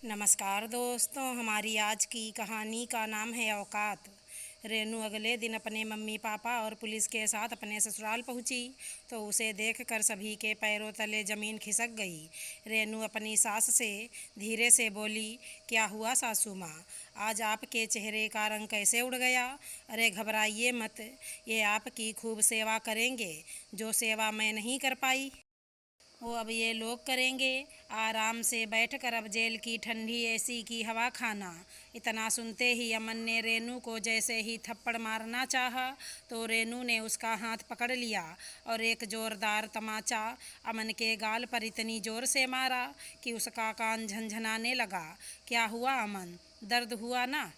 नमस्कार दोस्तों, हमारी आज की कहानी का नाम है औकात। रेनू अगले दिन अपने मम्मी पापा और पुलिस के साथ अपने ससुराल पहुंची तो उसे देखकर सभी के पैरों तले ज़मीन खिसक गई। रेनू अपनी सास से धीरे से बोली, क्या हुआ सासू माँ, आज आपके चेहरे का रंग कैसे उड़ गया? अरे घबराइए मत, ये आपकी खूब सेवा करेंगे, जो सेवा मैं नहीं कर पाई वो अब ये लोग करेंगे। आराम से बैठकर अब जेल की ठंडी एसी की हवा खाना। इतना सुनते ही अमन ने रेनू को जैसे ही थप्पड़ मारना चाहा तो रेनू ने उसका हाथ पकड़ लिया और एक जोरदार तमाचा अमन के गाल पर इतनी जोर से मारा कि उसका कान झनझनाने लगा। क्या हुआ अमन, दर्द हुआ ना?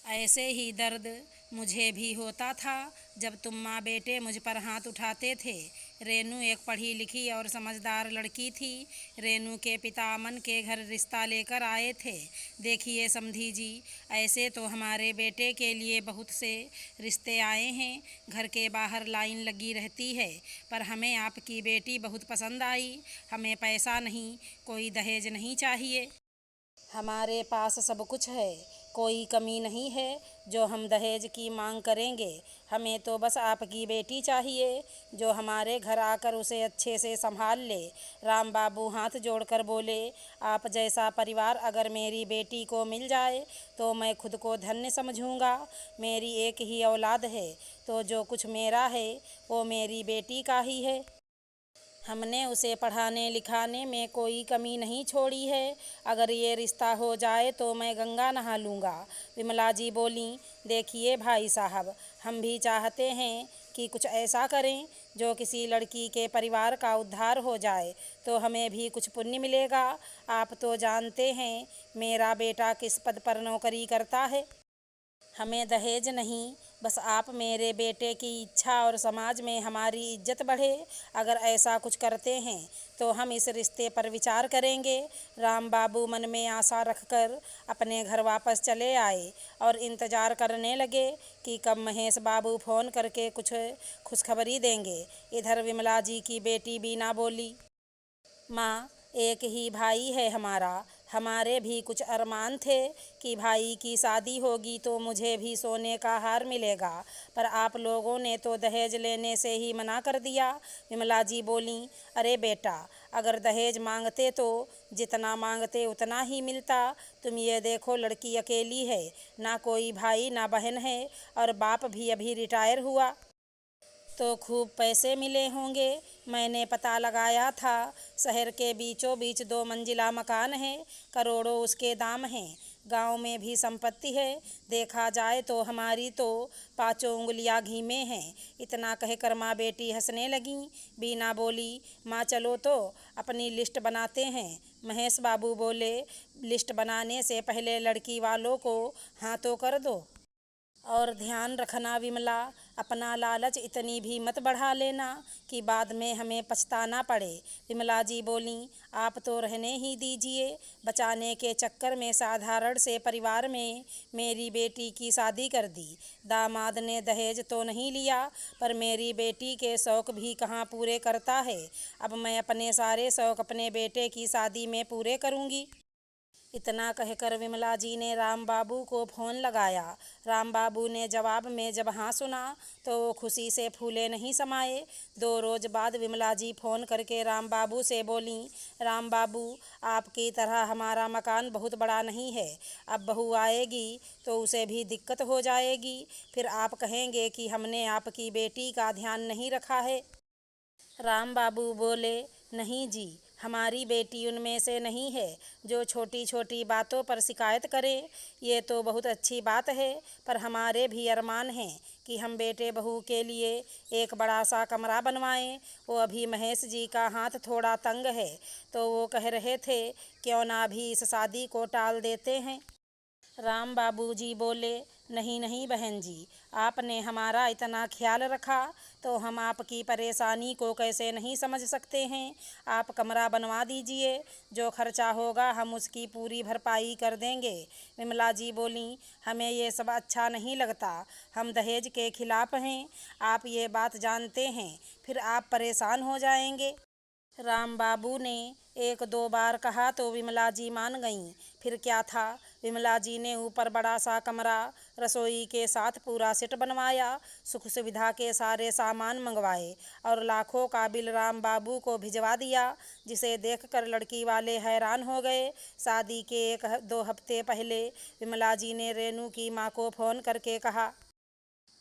ऐसे ही दर्द मुझे भी होता था जब तुम माँ बेटे मुझ पर हाथ उठाते थे। रेनू एक पढ़ी लिखी और समझदार लड़की थी। रेनू के पिता अमन के घर रिश्ता लेकर आए थे। देखिए समधी जी, ऐसे तो हमारे बेटे के लिए बहुत से रिश्ते आए हैं, घर के बाहर लाइन लगी रहती है, पर हमें आपकी बेटी बहुत पसंद आई। हमें पैसा नहीं, कोई दहेज नहीं चाहिए। हमारे पास सब कुछ है, कोई कमी नहीं है जो हम दहेज की मांग करेंगे। हमें तो बस आपकी बेटी चाहिए जो हमारे घर आकर उसे अच्छे से संभाल ले। राम बाबू हाथ जोड़कर बोले, आप जैसा परिवार अगर मेरी बेटी को मिल जाए तो मैं खुद को धन्य समझूंगा। मेरी एक ही औलाद है तो जो कुछ मेरा है वो मेरी बेटी का ही है। हमने उसे पढ़ाने लिखाने में कोई कमी नहीं छोड़ी है। अगर ये रिश्ता हो जाए तो मैं गंगा नहा लूँगा। विमला जी बोलीं, देखिए भाई साहब, हम भी चाहते हैं कि कुछ ऐसा करें जो किसी लड़की के परिवार का उद्धार हो जाए तो हमें भी कुछ पुण्य मिलेगा। आप तो जानते हैं मेरा बेटा किस पद पर नौकरी करता है। हमें दहेज नहीं, बस आप मेरे बेटे की इच्छा और समाज में हमारी इज्जत बढ़े। अगर ऐसा कुछ करते हैं तो हम इस रिश्ते पर विचार करेंगे। राम बाबू मन में आशा रखकर अपने घर वापस चले आए और इंतज़ार करने लगे कि कब महेश बाबू फ़ोन करके कुछ खुशखबरी देंगे। इधर विमला जी की बेटी बीना बोली, माँ, एक ही भाई है हमारा। हमारे भी कुछ अरमान थे कि भाई की शादी होगी तो मुझे भी सोने का हार मिलेगा, पर आप लोगों ने तो दहेज लेने से ही मना कर दिया। विमला जी बोलीं, अरे बेटा, अगर दहेज मांगते तो जितना मांगते उतना ही मिलता। तुम ये देखो, लड़की अकेली है, ना कोई भाई ना बहन है, और बाप भी अभी रिटायर हुआ तो खूब पैसे मिले होंगे। मैंने पता लगाया था, शहर के बीचों बीच 2 मंजिला मकान है, करोड़ों उसके दाम हैं। गांव में भी संपत्ति है। देखा जाए तो हमारी तो 5 उंगलियां घी में हैं। इतना कहकर माँ बेटी हंसने लगीं। बीना बोली, माँ चलो तो अपनी लिस्ट बनाते हैं। महेश बाबू बोले, लिस्ट बनाने से पहले लड़की वालों को हाँ तो कर दो। और ध्यान रखना विमला, अपना लालच इतनी भी मत बढ़ा लेना कि बाद में हमें पछताना पड़े। विमला जी बोलीं, आप तो रहने ही दीजिए। बचाने के चक्कर में साधारण से परिवार में मेरी बेटी की शादी कर दी। दामाद ने दहेज तो नहीं लिया, पर मेरी बेटी के शौक़ भी कहाँ पूरे करता है। अब मैं अपने सारे शौक़ अपने बेटे की शादी में पूरे करूँगी। इतना कहकर विमला जी ने राम बाबू को फ़ोन लगाया। राम बाबू ने जवाब में जब हाँ सुना तो वो खुशी से फूले नहीं समाये। 2 रोज़ बाद विमला जी फ़ोन करके राम बाबू से बोलीं, राम बाबू, आपकी तरह हमारा मकान बहुत बड़ा नहीं है। अब बहू आएगी तो उसे भी दिक्कत हो जाएगी, फिर आप कहेंगे कि हमने आपकी बेटी का ध्यान नहीं रखा है। राम बाबू बोले, नहीं जी, हमारी बेटी उनमें से नहीं है जो छोटी छोटी बातों पर शिकायत करे। ये तो बहुत अच्छी बात है, पर हमारे भी अरमान हैं कि हम बेटे बहू के लिए एक बड़ा सा कमरा बनवाएं। वो अभी महेश जी का हाथ थोड़ा तंग है तो वो कह रहे थे क्यों ना अभी इस शादी को टाल देते हैं। राम बाबू जी बोले, नहीं नहीं बहन जी, आपने हमारा इतना ख्याल रखा तो हम आपकी परेशानी को कैसे नहीं समझ सकते हैं। आप कमरा बनवा दीजिए, जो खर्चा होगा हम उसकी पूरी भरपाई कर देंगे। विमला जी बोलीं, हमें ये सब अच्छा नहीं लगता, हम दहेज के खिलाफ़ हैं। आप ये बात जानते हैं, फिर आप परेशान हो जाएंगे। राम बाबू ने एक दो बार कहा तो विमला जी मान गईं। फिर क्या था, विमला जी ने ऊपर बड़ा सा कमरा, रसोई के साथ पूरा सेट बनवाया, सुख सुविधा के सारे सामान मंगवाए और लाखों का बिल राम बाबू को भिजवा दिया, जिसे देखकर लड़की वाले हैरान हो गए। शादी के एक दो हफ्ते पहले विमला जी ने रेनू की माँ को फ़ोन करके कहा,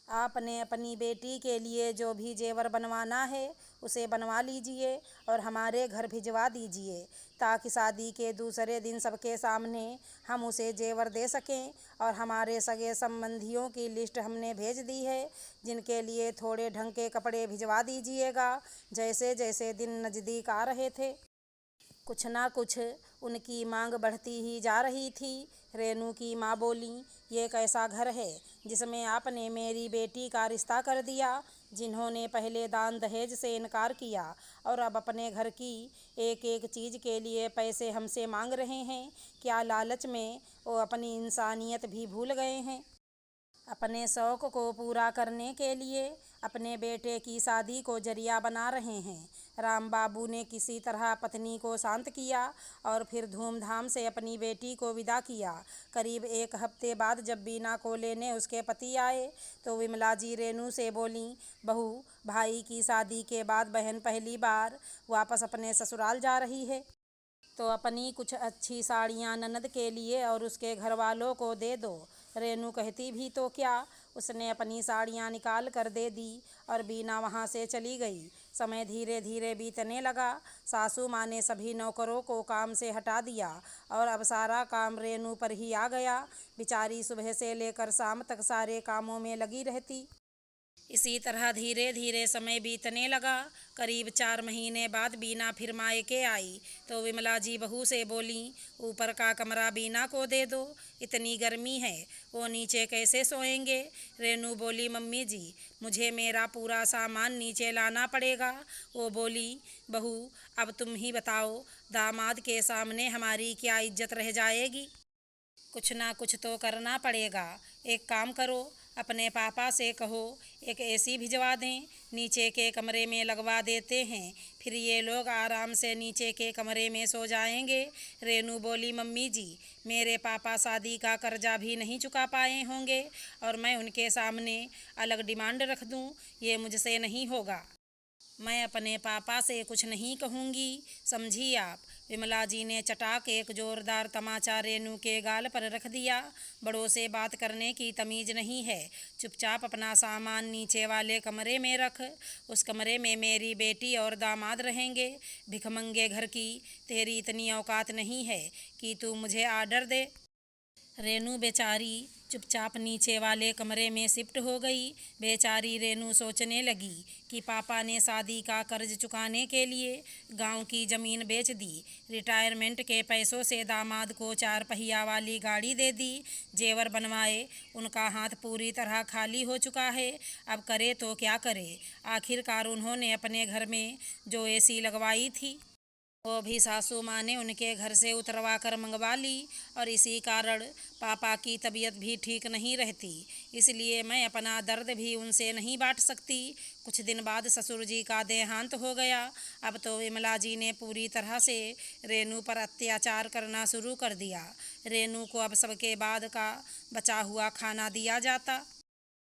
आपने अपनी बेटी के लिए जो भी जेवर बनवाना है उसे बनवा लीजिए और हमारे घर भिजवा दीजिए, ताकि शादी के दूसरे दिन सबके सामने हम उसे जेवर दे सकें। और हमारे सगे संबंधियों की लिस्ट हमने भेज दी है, जिनके लिए थोड़े ढंग के कपड़े भिजवा दीजिएगा। जैसे जैसे दिन नज़दीक आ रहे थे, कुछ ना कुछ उनकी मांग बढ़ती ही जा रही थी। रेनू की माँ बोली, ये कैसा घर है जिसमें आपने मेरी बेटी का रिश्ता कर दिया, जिन्होंने पहले दान दहेज से इनकार किया और अब अपने घर की एक एक चीज़ के लिए पैसे हमसे मांग रहे हैं। क्या लालच में वो अपनी इंसानियत भी भूल गए हैं? अपने शौक़ को पूरा करने के लिए अपने बेटे की शादी को जरिया बना रहे हैं। राम बाबू ने किसी तरह पत्नी को शांत किया और फिर धूमधाम से अपनी बेटी को विदा किया। करीब एक हफ्ते बाद जब बीना को लेने उसके पति आए तो विमला जी रेनू से बोलीं, बहू, भाई की शादी के बाद बहन पहली बार वापस अपने ससुराल जा रही है, तो अपनी कुछ अच्छी साड़ियाँ ननद के लिए और उसके घर वालों को दे दो। रेनू कहती भी तो क्या, उसने अपनी साड़ियाँ निकाल कर दे दी और बीना वहाँ से चली गई। समय धीरे धीरे बीतने लगा। सासू माँ ने सभी नौकरों को काम से हटा दिया और अब सारा काम रेनू पर ही आ गया। बेचारी सुबह से लेकर शाम तक सारे कामों में लगी रहती। इसी तरह धीरे धीरे समय बीतने लगा। करीब 4 महीने बाद बीना फिर मायके आई तो विमला जी बहू से बोलीं, ऊपर का कमरा बीना को दे दो, इतनी गर्मी है, वो नीचे कैसे सोएंगे। रेनू बोली, मम्मी जी, मुझे मेरा पूरा सामान नीचे लाना पड़ेगा। वो बोली, बहू, अब तुम ही बताओ, दामाद के सामने हमारी क्या इज्जत रह जाएगी। कुछ ना कुछ तो करना पड़ेगा। एक काम करो, अपने पापा से कहो एक एसी भिजवा दें, नीचे के कमरे में लगवा देते हैं, फिर ये लोग आराम से नीचे के कमरे में सो जाएंगे। रेनू बोली, मम्मी जी, मेरे पापा शादी का कर्जा भी नहीं चुका पाए होंगे और मैं उनके सामने अलग डिमांड रख दूं, ये मुझसे नहीं होगा। मैं अपने पापा से कुछ नहीं कहूँगी, समझी आप। विमला जी ने चटाक एक जोरदार तमाचा रेनू के गाल पर रख दिया। बड़ों से बात करने की तमीज़ नहीं है, चुपचाप अपना सामान नीचे वाले कमरे में रख। उस कमरे में मेरी बेटी और दामाद रहेंगे। भिखमंगे घर की तेरी इतनी औकात नहीं है कि तू मुझे आर्डर दे। रेनू बेचारी चुपचाप नीचे वाले कमरे में शिफ्ट हो गई। बेचारी रेनू सोचने लगी कि पापा ने शादी का कर्ज चुकाने के लिए गांव की ज़मीन बेच दी, रिटायरमेंट के पैसों से दामाद को 4 पहिया वाली गाड़ी दे दी, जेवर बनवाए, उनका हाथ पूरी तरह खाली हो चुका है। अब करे तो क्या करे। आखिरकार उन्होंने अपने घर में जो एसी लगवाई थी वो भी सासू माँ ने उनके घर से उतरवा कर मंगवा ली और इसी कारण पापा की तबीयत भी ठीक नहीं रहती। इसलिए मैं अपना दर्द भी उनसे नहीं बांट सकती। कुछ दिन बाद ससुर जी का देहांत हो गया। अब तो विमला जी ने पूरी तरह से रेनू पर अत्याचार करना शुरू कर दिया। रेनू को अब सबके बाद का बचा हुआ खाना दिया जाता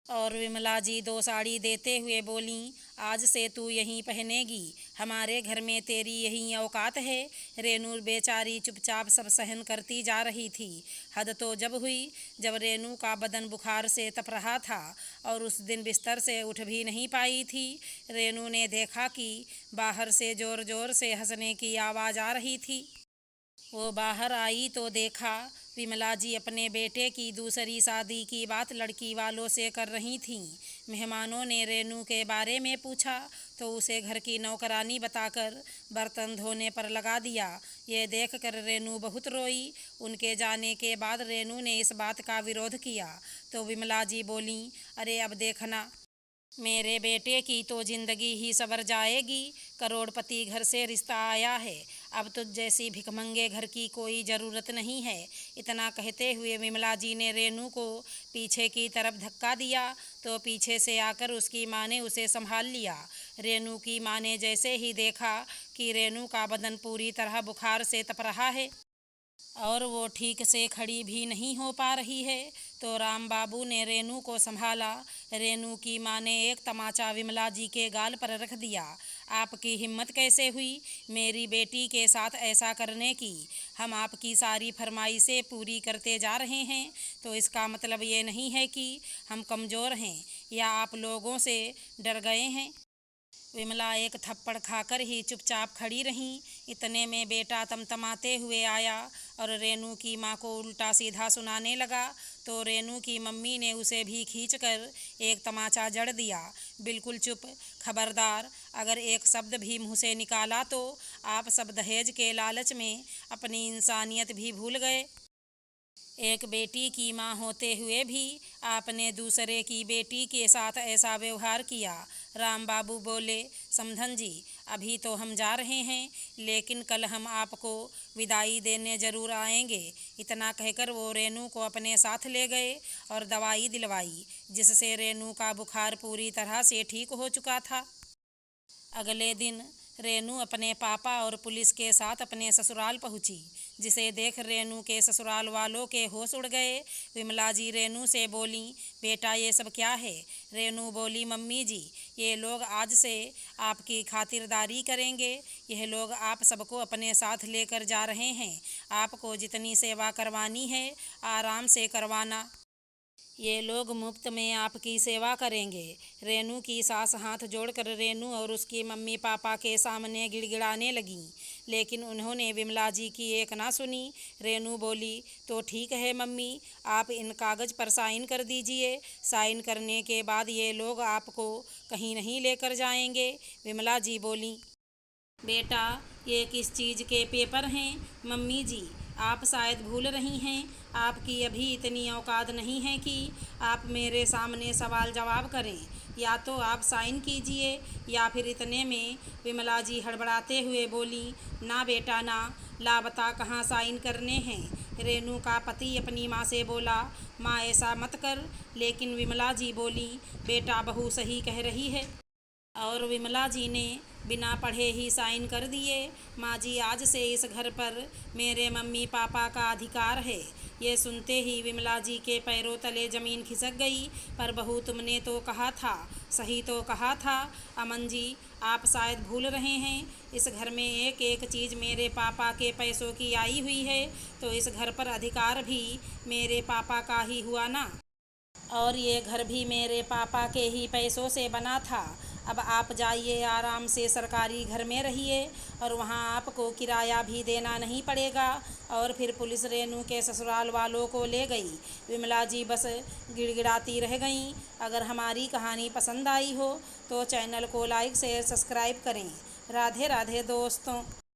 और विमला जी 2 साड़ी देते हुए बोलीं, आज से तू यहीं पहनेगी, हमारे घर में तेरी यही औकात है। रेनू बेचारी चुपचाप सब सहन करती जा रही थी। हद तो जब हुई जब रेनू का बदन बुखार से तप रहा था और उस दिन बिस्तर से उठ भी नहीं पाई थी। रेनू ने देखा कि बाहर से ज़ोर ज़ोर से हंसने की आवाज़ आ रही थी। वो बाहर आई तो देखा विमला जी अपने बेटे की दूसरी शादी की बात लड़की वालों से कर रही थीं। मेहमानों ने रेनू के बारे में पूछा तो उसे घर की नौकरानी बताकर बर्तन धोने पर लगा दिया। ये देखकर रेनू बहुत रोई। उनके जाने के बाद रेनू ने इस बात का विरोध किया तो विमला जी बोलीं, अरे अब देखना, मेरे बेटे की तो ज़िंदगी ही संवर जाएगी। करोड़पति घर से रिश्ता आया है, अब तो जैसी भिखमंगे घर की कोई ज़रूरत नहीं है। इतना कहते हुए विमला जी ने रेनू को पीछे की तरफ धक्का दिया तो पीछे से आकर उसकी माँ ने उसे संभाल लिया। रेनू की माँ ने जैसे ही देखा कि रेनू का बदन पूरी तरह बुखार से तप रहा है और वो ठीक से खड़ी भी नहीं हो पा रही है, तो राम बाबू ने रेनू को संभाला। रेनू की माँ ने एक तमाचा विमला जी के गाल पर रख दिया। आपकी हिम्मत कैसे हुई मेरी बेटी के साथ ऐसा करने की? हम आपकी सारी फरमाइशें पूरी करते जा रहे हैं, तो इसका मतलब ये नहीं है कि हम कमज़ोर हैं या आप लोगों से डर गए हैं। विमला एक थप्पड़ खाकर ही चुपचाप खड़ी रहीं। इतने में बेटा तमतमाते हुए आया और रेनू की माँ को उल्टा सीधा सुनाने लगा, तो रेनू की मम्मी ने उसे भी खींचकर एक तमाचा जड़ दिया। बिल्कुल चुप, खबरदार, अगर एक शब्द भी मुँह से निकाला तो आप सब दहेज के लालच में अपनी इंसानियत भी भूल गए। एक बेटी की माँ होते हुए भी आपने दूसरे की बेटी के साथ ऐसा व्यवहार किया। राम बाबू बोले, समधन जी, अभी तो हम जा रहे हैं, लेकिन कल हम आपको विदाई देने ज़रूर आएंगे। इतना कहकर वो रेनू को अपने साथ ले गए और दवाई दिलवाई, जिससे रेनू का बुखार पूरी तरह से ठीक हो चुका था। अगले दिन रेनू अपने पापा और पुलिस के साथ अपने ससुराल पहुंची, जिसे देख रेनू के ससुराल वालों के होश उड़ गए। विमला जी रेनू से बोली, बेटा ये सब क्या है? रेनू बोली, मम्मी जी, ये लोग आज से आपकी खातिरदारी करेंगे। यह लोग आप सबको अपने साथ लेकर जा रहे हैं। आपको जितनी सेवा करवानी है आराम से करवाना। ये लोग मुफ्त में आपकी सेवा करेंगे। रेनू की सास हाथ जोड़कर रेनू और उसकी मम्मी पापा के सामने गिड़गिड़ाने लगीं, लेकिन उन्होंने विमला जी की एक ना सुनी। रेनू बोली, तो ठीक है मम्मी, आप इन कागज़ पर साइन कर दीजिए। साइन करने के बाद ये लोग आपको कहीं नहीं लेकर जाएंगे। विमला जी बोली, बेटा ये किस चीज़ के पेपर हैं? मम्मी जी, आप शायद भूल रही हैं, आपकी अभी इतनी औकात नहीं है कि आप मेरे सामने सवाल जवाब करें। या तो आप साइन कीजिए या फिर। इतने में विमला जी हड़बड़ाते हुए बोली, ना बेटा ना, ला बता कहाँ साइन करने हैं। रेनू का पति अपनी माँ से बोला, माँ ऐसा मत कर। लेकिन विमला जी बोली, बेटा बहू सही कह रही है। और विमला जी ने बिना पढ़े ही साइन कर दिए। माँ जी, आज से इस घर पर मेरे मम्मी पापा का अधिकार है। ये सुनते ही विमला जी के पैरों तले ज़मीन खिसक गई। पर बहू, तुमने तो कहा था, सही तो कहा था। अमन जी, आप शायद भूल रहे हैं, इस घर में एक एक चीज़ मेरे पापा के पैसों की आई हुई है, तो इस घर पर अधिकार भी मेरे पापा का ही हुआ ना। और ये घर भी मेरे पापा के ही पैसों से बना था। अब आप जाइए, आराम से सरकारी घर में रहिए और वहाँ आपको किराया भी देना नहीं पड़ेगा। और फिर पुलिस रेनू के ससुराल वालों को ले गई। विमला जी बस गिड़गिड़ाती रह गईं। अगर हमारी कहानी पसंद आई हो तो चैनल को लाइक शेयर सब्सक्राइब करें। राधे राधे दोस्तों।